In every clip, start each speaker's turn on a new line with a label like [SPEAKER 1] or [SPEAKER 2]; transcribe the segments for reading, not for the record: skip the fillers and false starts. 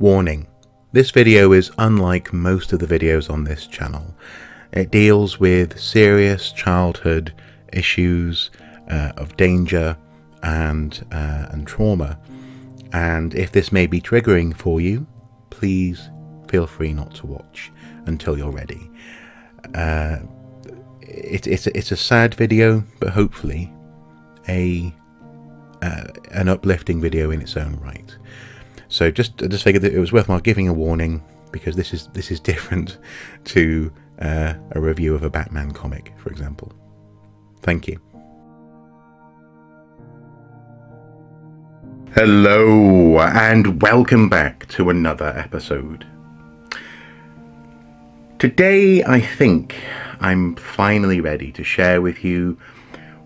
[SPEAKER 1] Warning: this video is unlike most of the videos on this channel. It deals with serious childhood issues of danger and trauma, and if this may be triggering for you, please feel free not to watch until you're ready. It's a sad video, but hopefully an uplifting video in its own right. So I just figured that it was worthwhile giving a warning, because this is different to a review of a Batman comic, for example. Thank you. Hello, and welcome back to another episode. Today, I think I'm finally ready to share with you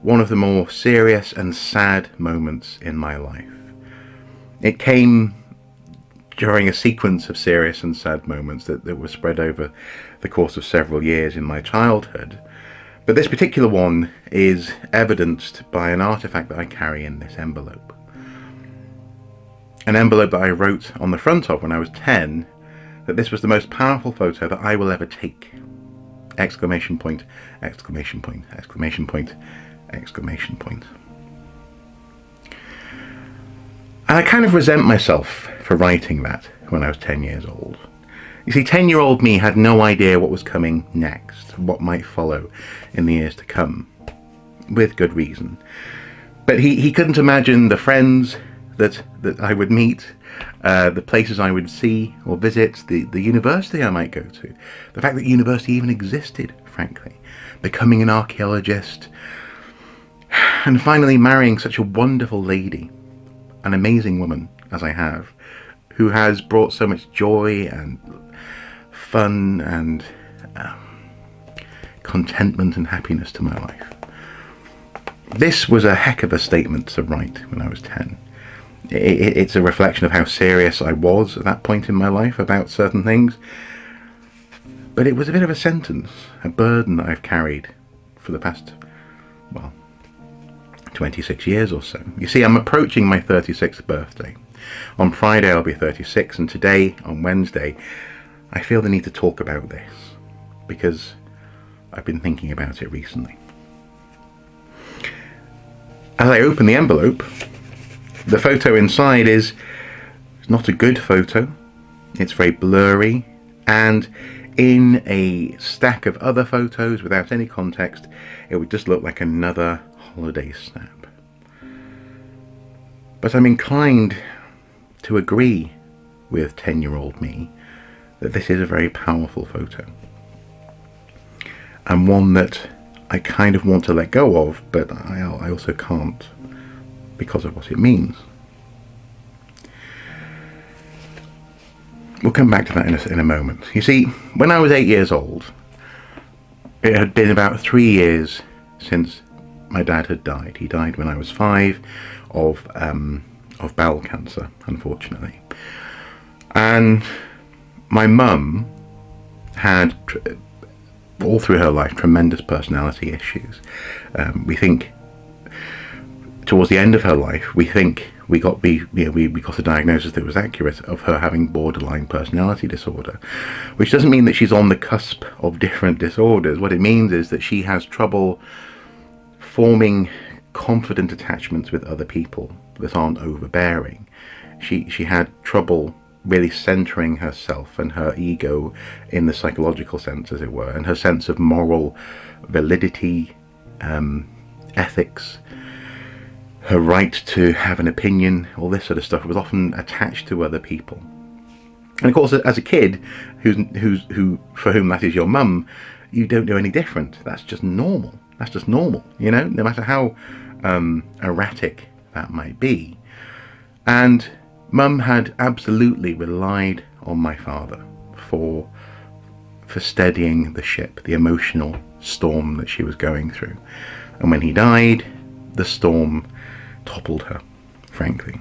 [SPEAKER 1] one of the more serious and sad moments in my life. It came during a sequence of serious and sad moments that were spread over the course of several years in my childhood. But this particular one is evidenced by an artifact that I carry in this envelope. An envelope that I wrote on the front of when I was 10 that this was the most powerful photo that I will ever take. Exclamation point, exclamation point, exclamation point, exclamation point. And I kind of resent myself for writing that when I was 10 years old. You see, 10-year-old me had no idea what was coming next, what might follow in the years to come, with good reason. But he couldn't imagine the friends that I would meet, the places I would see or visit, the university I might go to, the fact that university even existed, frankly, becoming an archaeologist, and finally marrying such a wonderful lady, an amazing woman as I have, who has brought so much joy and fun and contentment and happiness to my life. This was a heck of a statement to write when I was 10. It's a reflection of how serious I was at that point in my life about certain things. But it was a bit of a sentence, a burden that I've carried for the past, well, 26 years or so. You see, I'm approaching my 36th birthday. On Friday I'll be 36, and today, on Wednesday, I feel the need to talk about this because I've been thinking about it recently. As I open the envelope, the photo inside is not a good photo. It's very blurry, and in a stack of other photos without any context, it would just look like another holiday snap. But I'm inclined to agree with 10-year-old me that this is a very powerful photo, and one that I kind of want to let go of, but I also can't because of what it means. We'll come back to that in a moment. You see, when I was 8 years old, it had been about 3 years since my dad had died. He died when I was 5 of bowel cancer, unfortunately. And my mum had, all through her life, tremendous personality issues. We think, towards the end of her life, we think we got a diagnosis that was accurate of her having borderline personality disorder, which doesn't mean that she's on the cusp of different disorders. What it means is that she has trouble forming confident attachments with other people that aren't overbearing. She had trouble really centering herself and her ego in the psychological sense, as it were, and her sense of moral validity, ethics, her right to have an opinion, all this sort of stuff was often attached to other people. And of course, as a kid for whom that is your mum, you don't know any different. That's just normal. That's just normal, you know, no matter how erratic that might be. And Mum had absolutely relied on my father for steadying the ship, the emotional storm that she was going through. And when he died, the storm toppled her, frankly.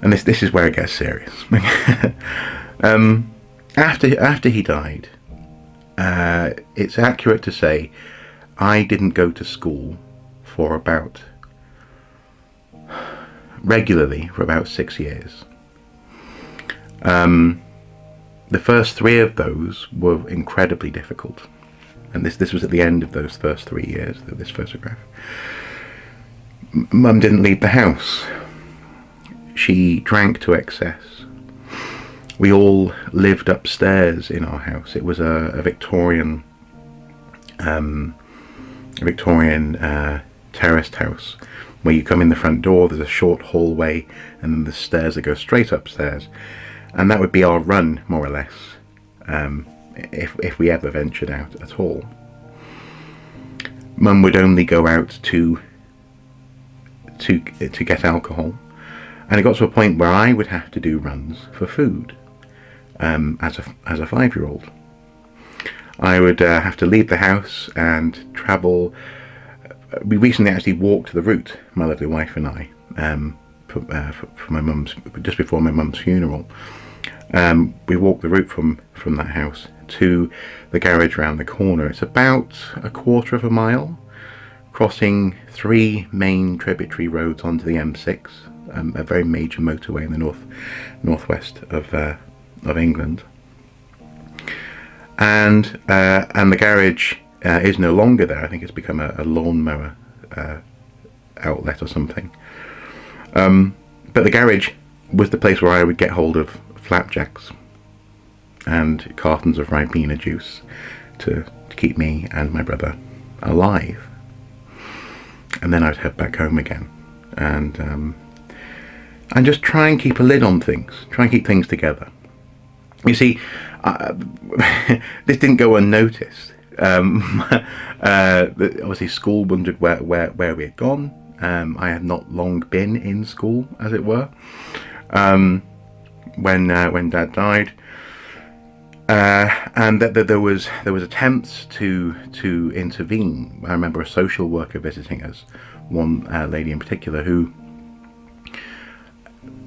[SPEAKER 1] And this is where it gets serious. After he died, it's accurate to say I didn't go to school for about regularly for about 6 years. The first 3 of those were incredibly difficult, and this was at the end of those first 3 years, this photograph. Mum didn't leave the house. She drank to excess. We all lived upstairs in our house. It was a Victorian terraced house, where you come in the front door, there's a short hallway, and then the stairs that go straight upstairs. And that would be our run, more or less, if we ever ventured out at all. Mum would only go out to get alcohol, and it got to a point where I would have to do runs for food as a 5-year-old. I would have to leave the house and travel. We recently actually walked the route, my lovely wife and I, for my mum's, just before my mum's funeral. We walked the route from that house to the garage round the corner. It's about a quarter of a mile, crossing 3 main tributary roads onto the M6, a very major motorway in the northwest of England. And the garage is no longer there. I think it's become a lawnmower outlet or something. But the garage was the place where I would get hold of flapjacks and cartons of Ribena juice to keep me and my brother alive. And then I'd head back home again and just try and keep a lid on things, try and keep things together. You see, this didn't go unnoticed. Obviously school wondered where we had gone. I had not long been in school, as it were, when Dad died, and that there was attempts to intervene. I remember a social worker visiting us, one lady in particular who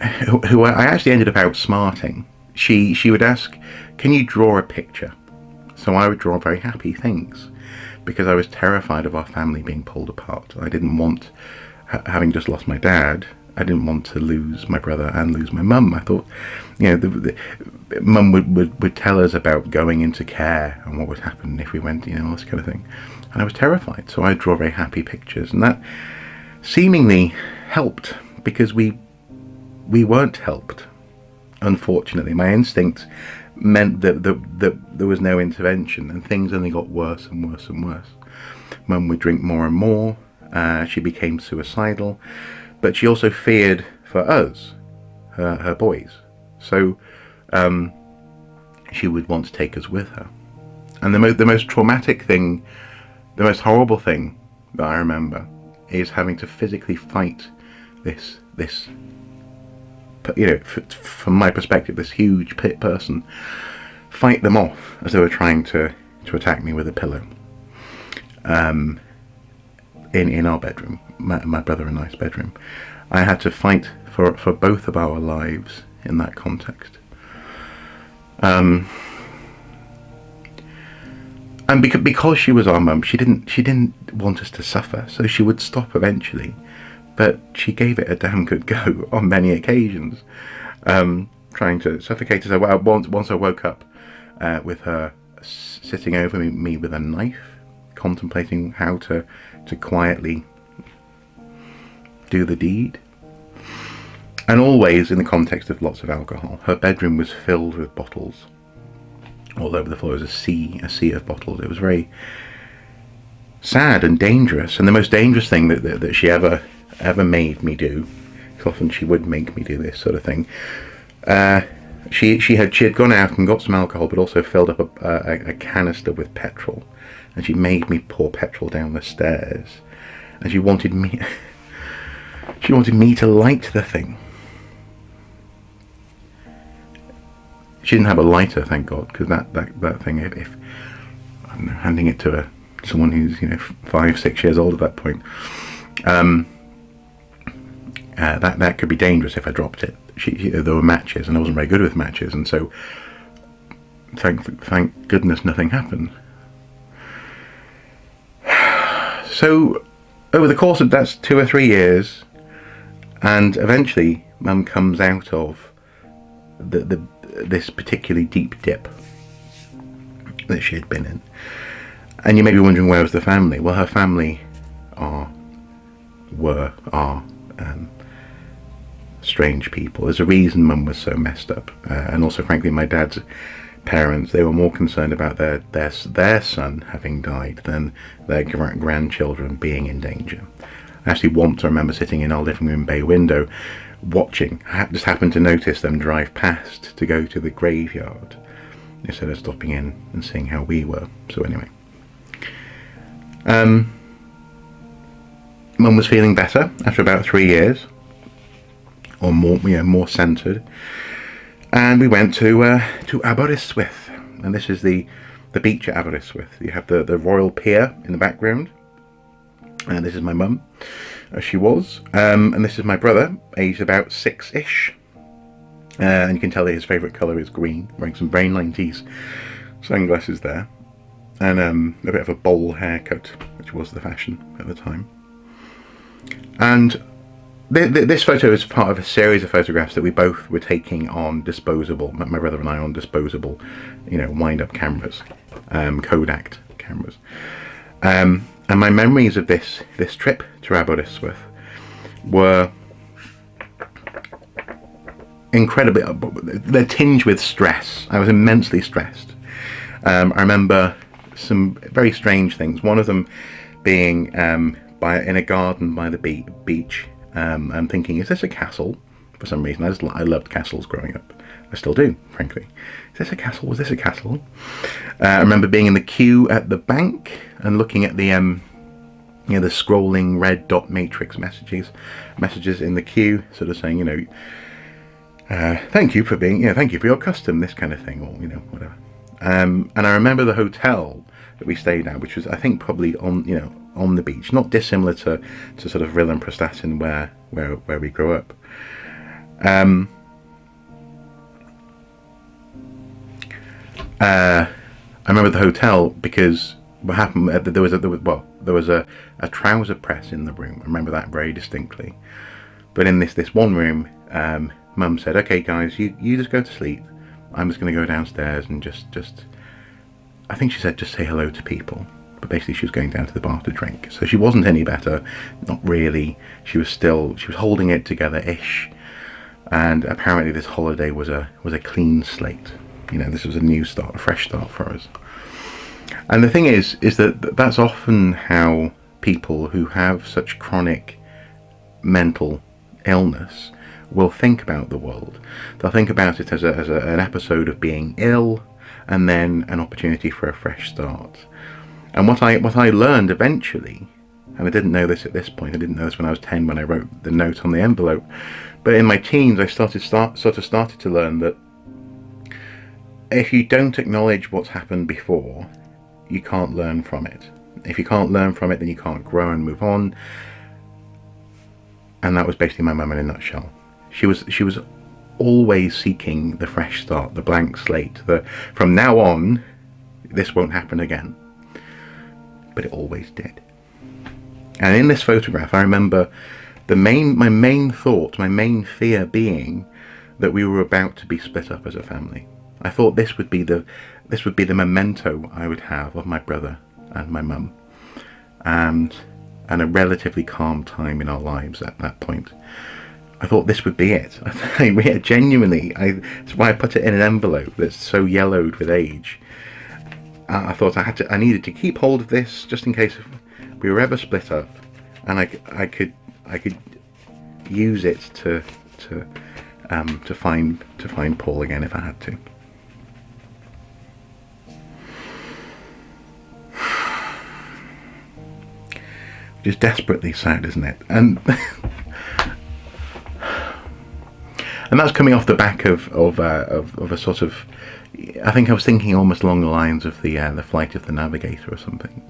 [SPEAKER 1] I actually ended up outsmarting. She would ask, "Can you draw a picture?" So I would draw very happy things, because I was terrified of our family being pulled apart. I didn't want, having just lost my dad, I didn't want to lose my brother and lose my mum. I thought, you know, Mum would tell us about going into care and what would happen if we went, you know, all this kind of thing. And I was terrified, so I'd draw very happy pictures, and that seemingly helped, because we weren't helped. Unfortunately, my instinct meant that there was no intervention, and things only got worse and worse and worse. Mum would drink more and more. She became suicidal, but she also feared for us, her boys. So she would want to take us with her. And the most traumatic thing, the most horrible thing that I remember is having to physically fight this you know, from my perspective, this huge person, fight them off as they were trying to attack me with a pillow. In our bedroom, my brother and I's bedroom. I had to fight for both of our lives in that context. And because she was our mum, she didn't want us to suffer, so she would stop eventually. But she gave it a damn good go on many occasions, trying to suffocate us. Once I woke up with her sitting over me with a knife, contemplating how to quietly do the deed. And always in the context of lots of alcohol. Her bedroom was filled with bottles all over the floor. It was a sea of bottles. It was very sad and dangerous. And the most dangerous thing that she ever made me do, because often she would make me do this sort of thing, she had gone out and got some alcohol, but also filled up a canister with petrol, and she made me pour petrol down the stairs, and she wanted me to light the thing. She didn't have a lighter, thank God, because that thing, if I don't know, handing it to someone who's, you know, 5-6 years old at that point, that could be dangerous if I dropped it. There were matches, and I wasn't very good with matches, and so thank goodness nothing happened. So over the course of that's 2 or 3 years, and eventually Mum comes out of this particularly deep dip that she had been in. And you may be wondering, where was the family? Well, her family are strange people. There's a reason Mum was so messed up, and also, frankly, my dad's parents, they were more concerned about their son having died than their grandchildren being in danger. I actually once, I remember sitting in our living room bay window watching. I just happened to notice them drive past to go to the graveyard instead of stopping in and seeing how we were. So anyway, Mum was feeling better after about 3 years, or more, more centred, and we went to Aberystwyth, and this is the beach at Aberystwyth. You have the Royal Pier in the background, and this is my mum, as she was, and this is my brother, aged about 6-ish, and you can tell that his favourite colour is green, wearing some very 90s sunglasses there, and a bit of a bowl haircut, which was the fashion at the time. And this photo is part of a series of photographs that we both were taking on disposable, my brother and I, on disposable, wind-up cameras, Kodak cameras. And my memories of this trip to Aberystwyth were incredibly, they're tinged with stress. I was immensely stressed. I remember some very strange things. One of them being in a garden by the beach. I'm thinking, is this a castle? For some reason, I loved castles growing up. I still do, frankly. Is this a castle? Was this a castle? I remember being in the queue at the bank and looking at the the scrolling red dot matrix messages in the queue, sort of saying, thank you for being, thank you for your custom, this kind of thing, or whatever. And I remember the hotel that we stayed at, which was, I think, probably on the beach, not dissimilar to sort of Rhyl and Prestatyn, where we grew up. I remember the hotel because what happened, there was a trouser press in the room. I remember that very distinctly. But in this one room, Mum said, "Okay, guys, you just go to sleep. I'm just going to go downstairs and just I think she said just say hello to people." But basically she was going down to the bar to drink. So she wasn't any better, not really. She was holding it together-ish. And apparently this holiday was a clean slate. This was a new start, a fresh start for us. And the thing is that that's often how people who have such chronic mental illness will think about the world. They'll think about it as an episode of being ill, and then an opportunity for a fresh start. And what I learned eventually, and I didn't know this at this point, I didn't know this when I was 10 when I wrote the note on the envelope, but in my teens I started to learn that if you don't acknowledge what's happened before, you can't learn from it. If you can't learn from it, then you can't grow and move on. And that was basically my mum in a nutshell. She was always seeking the fresh start, the blank slate, from now on this won't happen again. But it always did. And in this photograph, I remember my main thought, my main fear being that we were about to be split up as a family. I thought this would be the memento I would have of my brother and my mum, and a relatively calm time in our lives at that point. I thought this would be it. Genuinely, that's why I put it in an envelope that's so yellowed with age. I thought I needed to keep hold of this just in case we were ever split up, and I could use it to find Paul again if I had to. Which is desperately sad, isn't it? And and that's coming off the back of a sort of, I think I was thinking almost along the lines of the Flight of the Navigator or something.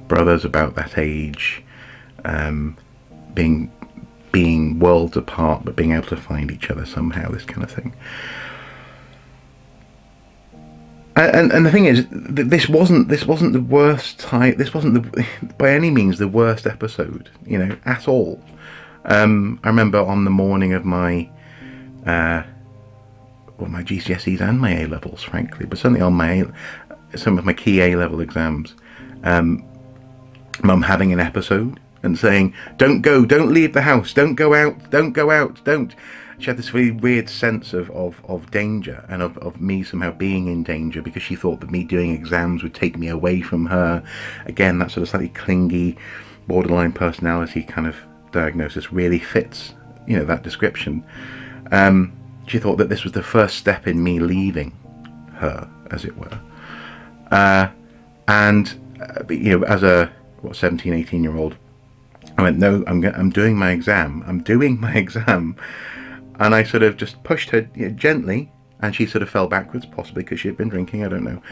[SPEAKER 1] Brothers about that age, being worlds apart but being able to find each other somehow. This kind of thing. And the thing is, this wasn't the worst time. This wasn't by any means the worst episode, at all. I remember on the morning of my my GCSEs and my A-levels, frankly, but certainly on some of my key A-level exams, Mum having an episode and saying, don't go, don't leave the house, don't go out, don't go out, don't. She had this really weird sense of danger, and of me somehow being in danger, because she thought that me doing exams would take me away from her. Again, that sort of slightly clingy, borderline personality kind of diagnosis really fits, you know, that description. She thought that this was the first step in me leaving her, as it were. You know, as a 17, 18-year-old, I went, no, I'm doing my exam. I'm doing my exam. And I sort of just pushed her, you know, gently, and she sort of fell backwards, possibly because she had been drinking, I don't know.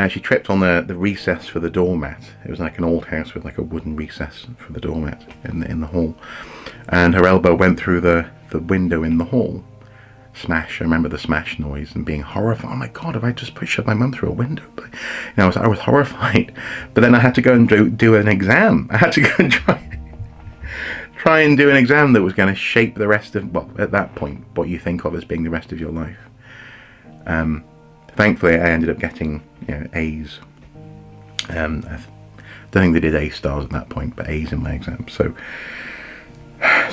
[SPEAKER 1] She tripped on the recess for the doormat. It was like an old house with like a wooden recess for the doormat in the hall. And her elbow went through the window in the hall. Smash. I remember the smash noise and being horrified. Oh my God, have I just pushed my mum through a window? But, you know, I was horrified. But then I had to go and do an exam. I had to go and try and do an exam that was going to shape the rest of, well, at that point, what you think of as being the rest of your life. Thankfully, I ended up getting, you know, A's. I don't think they did A stars at that point, but A's in my exam. So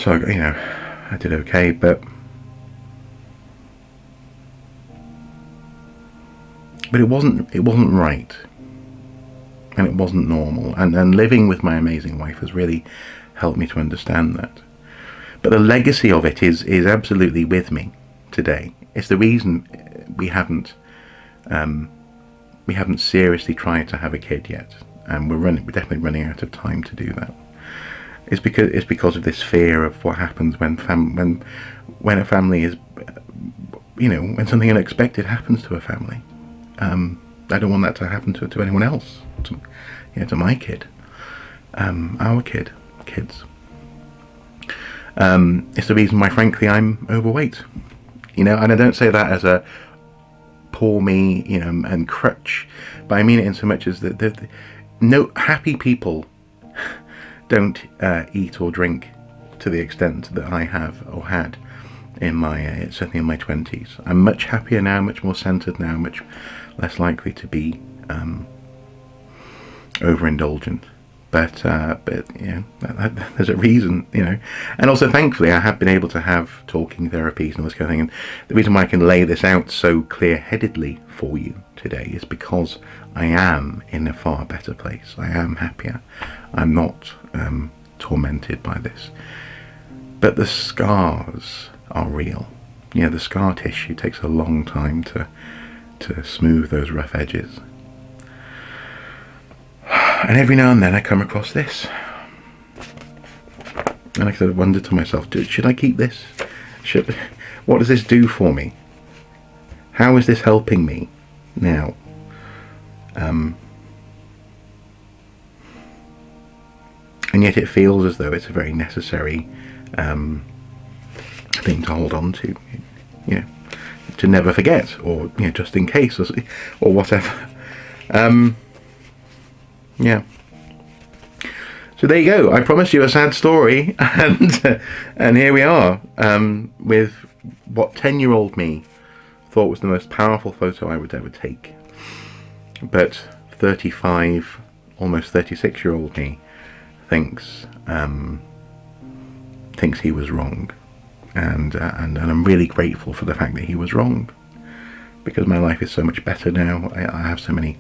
[SPEAKER 1] you know, I did okay, but it wasn't right, and it wasn't normal. And living with my amazing wife has really helped me to understand that. But the legacy of it is absolutely with me today. It's the reason we haven't seriously tried to have a kid yet, and we're definitely running out of time to do that. It's because of this fear of what happens when a family is, you know, when something unexpected happens to a family. I don't want that to happen to anyone else, to my kid, our kids. It's the reason why, frankly, I'm overweight, you know, and I don't say that as a poor me, you know, and crutch, but I mean it in so much as that no happy people don't eat or drink to the extent that I have or had in my certainly in my 20s. I'm much happier now, much more centered now, much less likely to be overindulgent. But you know, there's a reason, you know, and also thankfully I have been able to have talking therapies and all this kind of thing. And the reason why I can lay this out so clear-headedly for you today is because I am in a far better place. I am happier. I'm not tormented by this. But the scars are real. You know, the scar tissue takes a long time to smooth those rough edges. And every now and then I come across this, and I sort of wonder to myself, should I keep this? What does this do for me? How is this helping me now? And yet it feels as though it's a very necessary thing to hold on to, you know, to never forget, or, you know, just in case, or whatever. Yeah. So there you go. I promised you a sad story, and here we are, with what 10-year-old me thought was the most powerful photo I would ever take, but 35, almost 36-year-old me thinks he was wrong, and I'm really grateful for the fact that he was wrong, because my life is so much better now. I have so much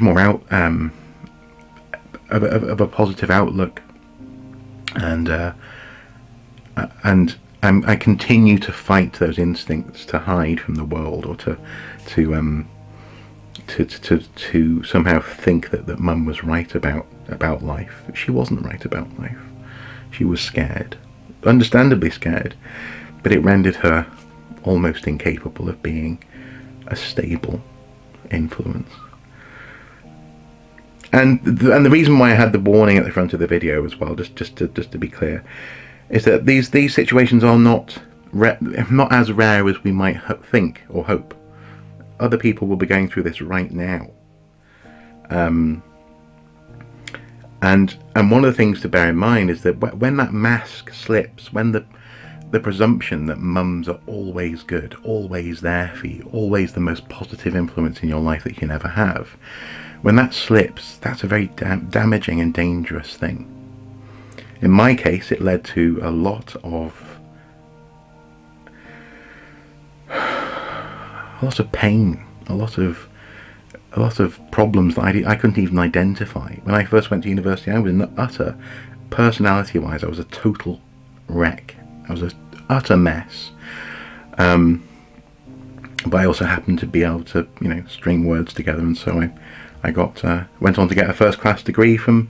[SPEAKER 1] more of a positive outlook, and I continue to fight those instincts to hide from the world, or to somehow think that Mum was right about life. She wasn't right about life. She was scared, understandably scared, but it rendered her almost incapable of being a stable influence. And the reason why I had the warning at the front of the video as well, just to be clear, is that these situations are not as rare as we might think or hope. Other people will be going through this right now. And one of the things to bear in mind is that when that mask slips, when the the presumption that mums are always good, always there for you, always the most positive influence in your life that you can ever have. When that slips, that's a very damaging and dangerous thing. In my case, it led to a lot of pain, a lot of problems that I couldn't even identify. When I first went to university, I was in the utter, personality-wise, I was a total wreck. I was an utter mess. But I also happened to be able to, you know, string words together, and so I went on to get a first-class degree from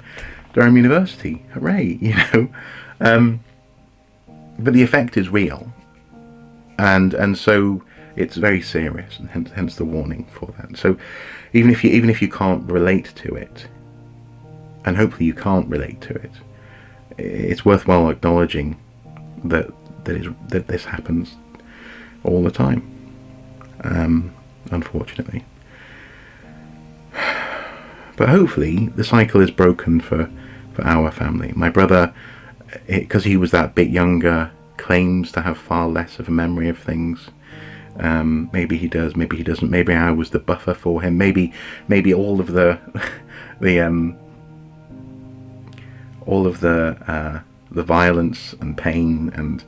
[SPEAKER 1] Durham University. Hooray, you know. But the effect is real, and so it's very serious, and hence the warning for that. So even if you can't relate to it, and hopefully you can't relate to it, it's worthwhile acknowledging that this happens all the time, unfortunately. But hopefully the cycle is broken for our family. My brother, because he was that bit younger, claims to have far less of a memory of things. Maybe he does, maybe he doesn't. Maybe I was the buffer for him. Maybe all of the the violence and pain and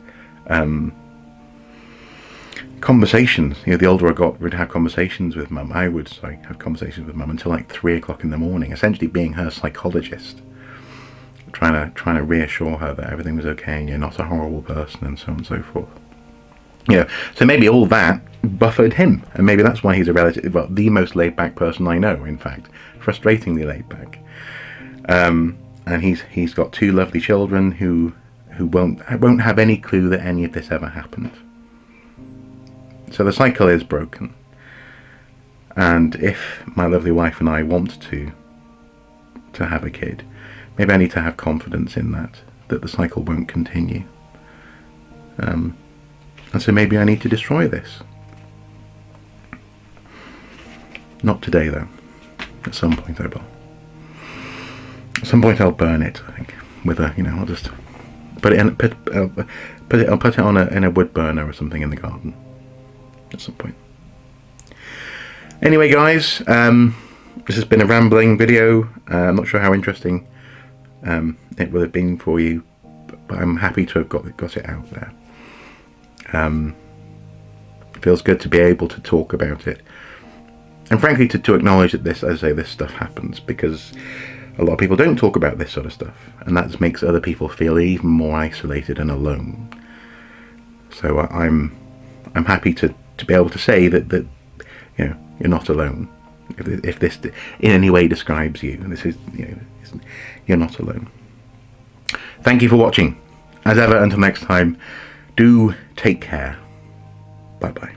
[SPEAKER 1] conversations. You know, the older I got, we'd have conversations with Mum. I would have conversations with Mum until like 3 o'clock in the morning, essentially being her psychologist, trying to reassure her that everything was okay and you're not a horrible person, and so on and so forth. You know, so maybe all that buffered him, and maybe that's why he's the most laid-back person I know. In fact, frustratingly laid-back. And he's got 2 lovely children who won't have any clue that any of this ever happened. So the cycle is broken, and if my lovely wife and I want to have a kid, maybe I need to have confidence in that the cycle won't continue. And so maybe I need to destroy this. Not today, though. At some point I will. At some point I'll burn it, I think, with a, you know, I'll just put it in, I'll put it on in a wood burner or something in the garden. At some point. Anyway, guys, this has been a rambling video. I'm not sure how interesting it will have been for you, but I'm happy to have got it out there. It feels good to be able to talk about it, and frankly to acknowledge that this, as I say, this stuff happens, because a lot of people don't talk about this sort of stuff, and that makes other people feel even more isolated and alone. So I'm happy to be able to say that you know, you're not alone. If this in any way describes you, this is, you know, you're not alone. Thank you for watching. As ever, until next time, do take care. Bye bye.